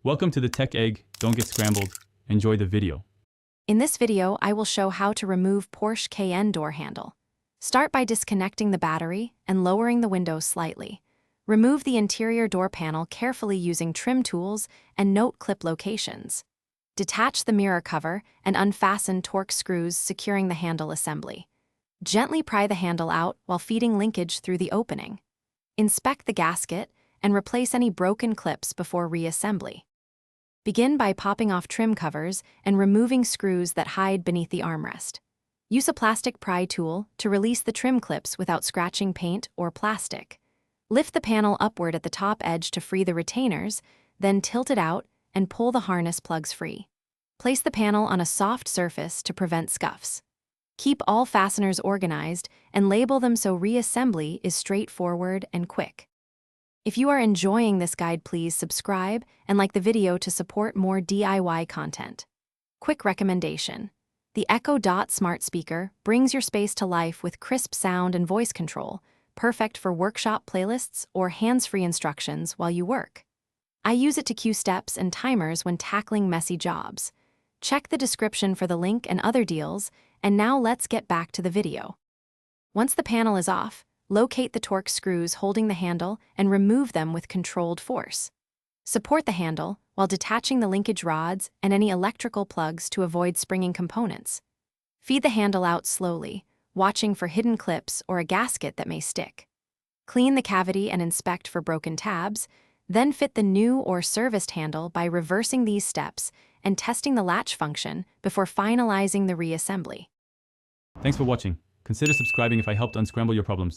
Welcome to the Tech Egg. Don't get scrambled. Enjoy the video. In this video, I will show how to remove Porsche Cayenne door handle. Start by disconnecting the battery and lowering the windows slightly. Remove the interior door panel carefully using trim tools and note clip locations. Detach the mirror cover and unfasten Torx screws securing the handle assembly. Gently pry the handle out while feeding linkage through the opening. Inspect the gasket and replace any broken clips before reassembly. Begin by popping off trim covers and removing screws that hide beneath the armrest. Use a plastic pry tool to release the trim clips without scratching paint or plastic. Lift the panel upward at the top edge to free the retainers, then tilt it out and pull the harness plugs free. Place the panel on a soft surface to prevent scuffs. Keep all fasteners organized and label them so reassembly is straightforward and quick. If you are enjoying this guide, please subscribe and like the video to support more DIY content. Quick recommendation: the Echo Dot smart speaker brings your space to life with crisp sound and voice control, perfect for workshop playlists or hands-free instructions while you work. I use it to cue steps and timers when tackling messy jobs. Check the description for the link and other deals, and now let's get back to the video. Once the panel is off, locate the Torx screws holding the handle and remove them with controlled force. Support the handle while detaching the linkage rods and any electrical plugs to avoid springing components. Feed the handle out slowly, watching for hidden clips or a gasket that may stick. Clean the cavity and inspect for broken tabs, then fit the new or serviced handle by reversing these steps and testing the latch function before finalizing the reassembly. Thanks for watching. Consider subscribing if I helped unscramble your problems.